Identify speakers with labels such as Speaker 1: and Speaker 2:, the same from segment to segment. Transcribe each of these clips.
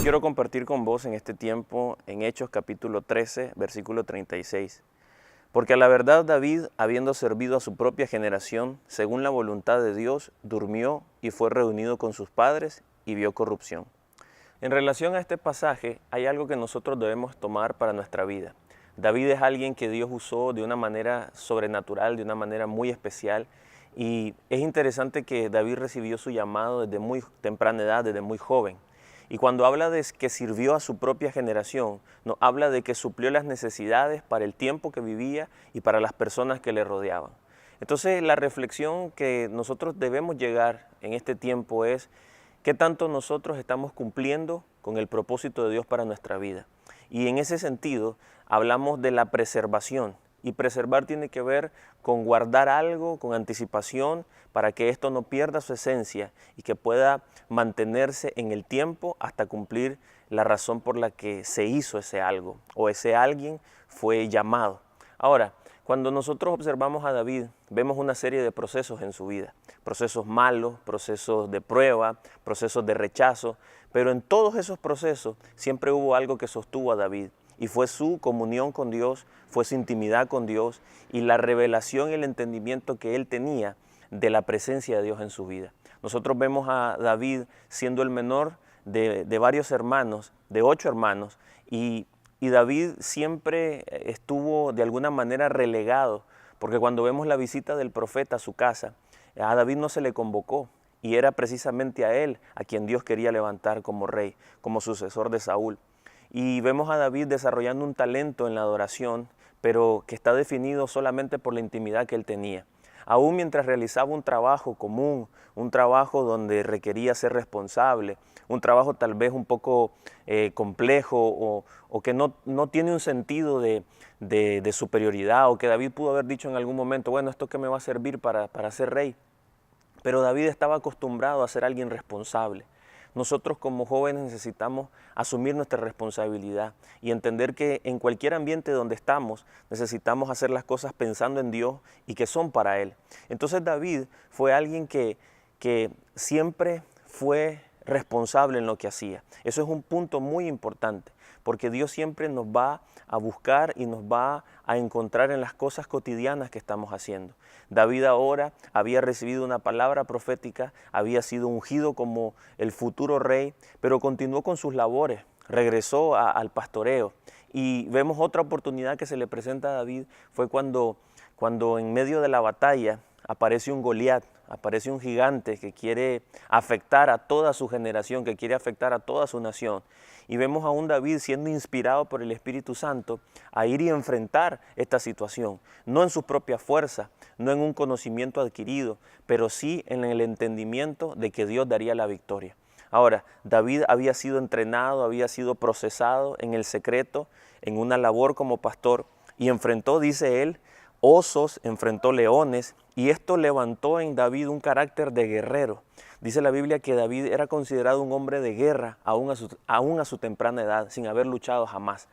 Speaker 1: quiero compartir con vos en este tiempo en Hechos capítulo 13, versículo 36. Porque a la verdad David, habiendo servido a su propia generación, según la voluntad de Dios, durmió y fue reunido con sus padres y vio corrupción. En relación a este pasaje, hay algo que nosotros debemos tomar para nuestra vida. David es alguien que Dios usó de una manera sobrenatural, de una manera muy especial. Y es interesante que David recibió su llamado desde muy temprana edad, desde muy joven. Y cuando habla de que sirvió a su propia generación, nos habla de que suplió las necesidades para el tiempo que vivía y para las personas que le rodeaban. Entonces, la reflexión que nosotros debemos llegar en este tiempo es qué tanto nosotros estamos cumpliendo con el propósito de Dios para nuestra vida. Y en ese sentido, hablamos de la preservación. Y preservar tiene que ver con guardar algo, con anticipación, para que esto no pierda su esencia y que pueda mantenerse en el tiempo hasta cumplir la razón por la que se hizo ese algo o ese alguien fue llamado. Ahora, cuando nosotros observamos a David, vemos una serie de procesos en su vida. Procesos malos, procesos de prueba, procesos de rechazo, pero en todos esos procesos siempre hubo algo que sostuvo a David. Y fue su comunión con Dios, fue su intimidad con Dios y la revelación y el entendimiento que él tenía de la presencia de Dios en su vida. Nosotros vemos a David siendo el menor de varios hermanos, de 8 hermanos, y David siempre estuvo de alguna manera relegado, porque cuando vemos la visita del profeta a su casa, a David no se le convocó, y era precisamente a él a quien Dios quería levantar como rey, como sucesor de Saúl. Y vemos a David desarrollando un talento en la adoración, pero que está definido solamente por la intimidad que él tenía. Aún mientras realizaba un trabajo común, un trabajo donde requería ser responsable, un trabajo tal vez un poco complejo o que no tiene un sentido de superioridad, o que David pudo haber dicho en algún momento, bueno, ¿esto qué me va a servir para ser rey? Pero David estaba acostumbrado a ser alguien responsable. Nosotros como jóvenes necesitamos asumir nuestra responsabilidad y entender que en cualquier ambiente donde estamos necesitamos hacer las cosas pensando en Dios y que son para Él. Entonces David fue alguien que siempre fue responsable en lo que hacía. Eso es un punto muy importante, porque Dios siempre nos va a buscar y nos va a encontrar en las cosas cotidianas que estamos haciendo. David ahora había recibido una palabra profética, había sido ungido como el futuro rey, pero continuó con sus labores, regresó al pastoreo. Y vemos otra oportunidad que se le presenta a David, fue cuando en medio de la batalla aparece un Goliat, aparece un gigante que quiere afectar a toda su generación, que quiere afectar a toda su nación. Y vemos a un David siendo inspirado por el Espíritu Santo a ir y enfrentar esta situación, no en su propia fuerza, no en un conocimiento adquirido, pero sí en el entendimiento de que Dios daría la victoria. Ahora, David había sido entrenado, había sido procesado en el secreto, en una labor como pastor, y enfrentó, dice él, osos, enfrentó leones, y esto levantó en David un carácter de guerrero. Dice la Biblia que David era considerado un hombre de guerra aún a su temprana edad, sin haber luchado jamás.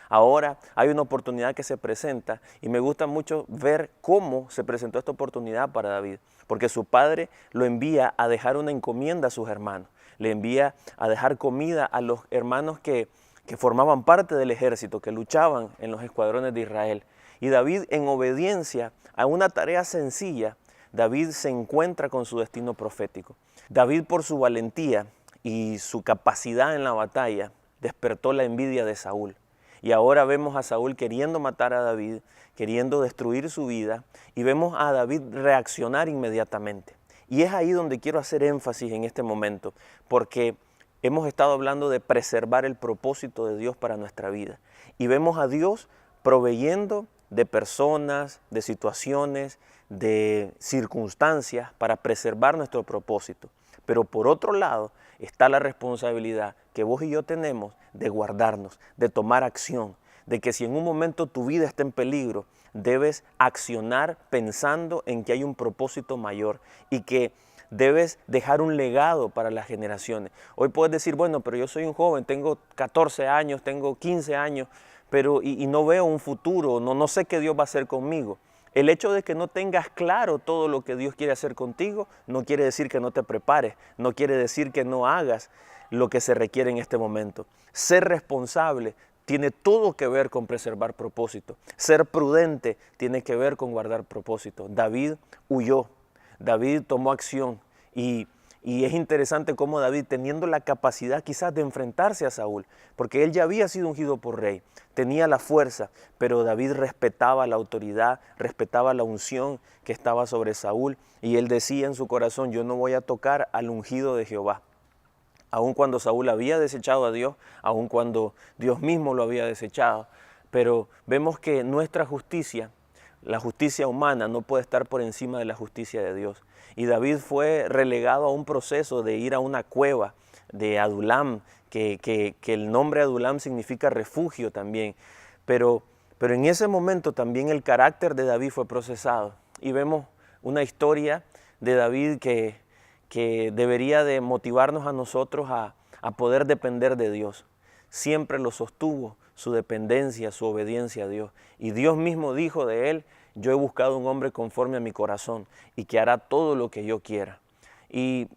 Speaker 1: Ahora hay una oportunidad que se presenta y me gusta mucho ver cómo se presentó esta oportunidad para David, porque su padre lo envía a dejar una encomienda a sus hermanos, le envía a dejar comida a los hermanos que formaban parte del ejército, que luchaban en los escuadrones de Israel. Y David, en obediencia a una tarea sencilla, David se encuentra con su destino profético. David, por su valentía y su capacidad en la batalla, despertó la envidia de Saúl. Y ahora vemos a Saúl queriendo matar a David, queriendo destruir su vida, y vemos a David reaccionar inmediatamente. Y es ahí donde quiero hacer énfasis en este momento, porque hemos estado hablando de preservar el propósito de Dios para nuestra vida. Y vemos a Dios proveyendo de personas, de situaciones, de circunstancias para preservar nuestro propósito. Pero por otro lado está la responsabilidad que vos y yo tenemos de guardarnos, de tomar acción, de que si en un momento tu vida está en peligro, debes accionar pensando en que hay un propósito mayor y que debes dejar un legado para las generaciones. Hoy puedes decir, bueno, pero yo soy un joven, tengo 14 años, tengo 15 años, pero y no veo un futuro, no sé qué Dios va a hacer conmigo. El hecho de que no tengas claro todo lo que Dios quiere hacer contigo no quiere decir que no te prepares, no quiere decir que no hagas lo que se requiere en este momento. Ser responsable tiene todo que ver con preservar propósito. Ser prudente tiene que ver con guardar propósito. David huyó, David tomó acción y es interesante cómo David, teniendo la capacidad quizás de enfrentarse a Saúl, porque él ya había sido ungido por rey, tenía la fuerza, pero David respetaba la autoridad, respetaba la unción que estaba sobre Saúl, y él decía en su corazón: yo no voy a tocar al ungido de Jehová. Aun cuando Saúl había desechado a Dios, aun cuando Dios mismo lo había desechado, pero vemos que nuestra justicia, la justicia humana, no puede estar por encima de la justicia de Dios. Y David fue relegado a un proceso de ir a una cueva de Adulam, que el nombre Adulam significa refugio también. Pero en ese momento también el carácter de David fue procesado. Y vemos una historia de David que debería de motivarnos a nosotros a poder depender de Dios. Siempre lo sostuvo, su dependencia, su obediencia a Dios. Y Dios mismo dijo de él: yo he buscado un hombre conforme a mi corazón y que hará todo lo que yo quiera. Y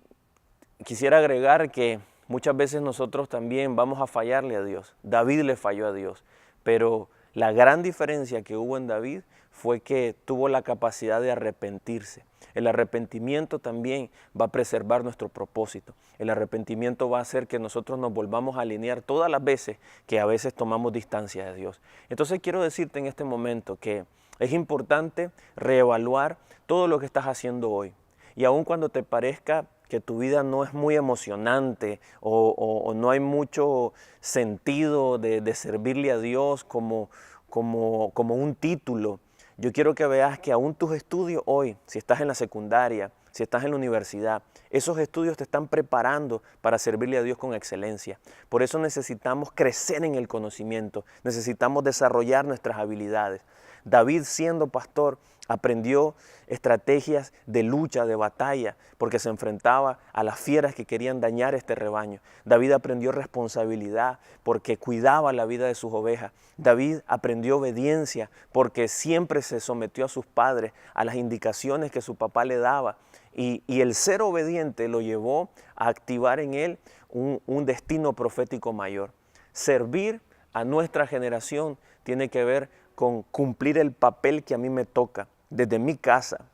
Speaker 1: quisiera agregar que muchas veces nosotros también vamos a fallarle a Dios. David le falló a Dios, pero la gran diferencia que hubo en David fue que tuvo la capacidad de arrepentirse. El arrepentimiento también va a preservar nuestro propósito. El arrepentimiento va a hacer que nosotros nos volvamos a alinear todas las veces que a veces tomamos distancia de Dios. Entonces quiero decirte en este momento que es importante reevaluar todo lo que estás haciendo hoy. Y aun cuando te parezca que tu vida no es muy emocionante o no hay mucho sentido de servirle a Dios como un título, yo quiero que veas que aún tus estudios hoy, si estás en la secundaria, si estás en la universidad, esos estudios te están preparando para servirle a Dios con excelencia. Por eso necesitamos crecer en el conocimiento, necesitamos desarrollar nuestras habilidades. David, siendo pastor, aprendió estrategias de lucha, de batalla, porque se enfrentaba a las fieras que querían dañar este rebaño. David aprendió responsabilidad porque cuidaba la vida de sus ovejas. David aprendió obediencia porque siempre se sometió a sus padres, a las indicaciones que su papá le daba. Y el ser obediente lo llevó a activar en él un destino profético mayor. Servir a nuestra generación tiene que ver con cumplir el papel que a mí me toca, desde mi casa,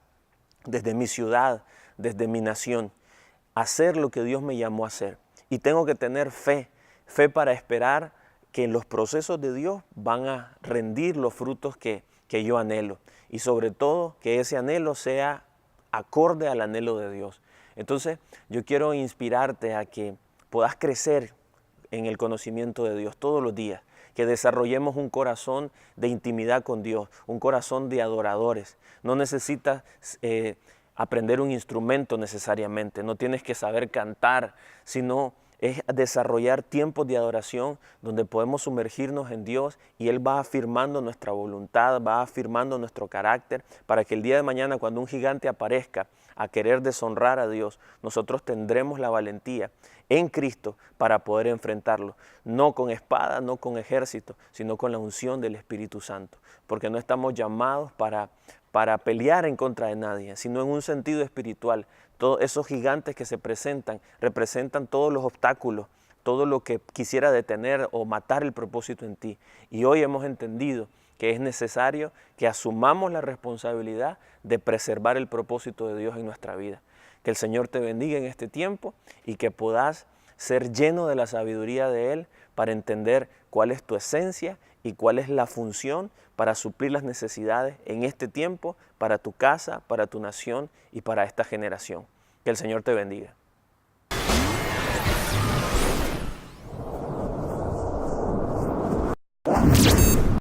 Speaker 1: desde mi ciudad, desde mi nación, hacer lo que Dios me llamó a hacer. Y tengo que tener fe para esperar que en los procesos de Dios van a rendir los frutos que yo anhelo. Y sobre todo, que ese anhelo sea acorde al anhelo de Dios. Entonces, yo quiero inspirarte a que puedas crecer en el conocimiento de Dios todos los días, que desarrollemos un corazón de intimidad con Dios, un corazón de adoradores. No necesitas aprender un instrumento necesariamente, no tienes que saber cantar, sino es desarrollar tiempos de adoración donde podemos sumergirnos en Dios y Él va afirmando nuestra voluntad, va afirmando nuestro carácter para que el día de mañana, cuando un gigante aparezca a querer deshonrar a Dios, nosotros tendremos la valentía en Cristo para poder enfrentarlo, no con espada, no con ejército, sino con la unción del Espíritu Santo, porque no estamos llamados para pelear en contra de nadie, sino en un sentido espiritual. Todos esos gigantes que se presentan, representan todos los obstáculos, todo lo que quisiera detener o matar el propósito en ti. Y hoy hemos entendido que es necesario que asumamos la responsabilidad de preservar el propósito de Dios en nuestra vida. Que el Señor te bendiga en este tiempo y que puedas ser lleno de la sabiduría de Él para entender cuál es tu esencia y cuál es la función para suplir las necesidades en este tiempo para tu casa, para tu nación y para esta generación. Que el Señor te bendiga.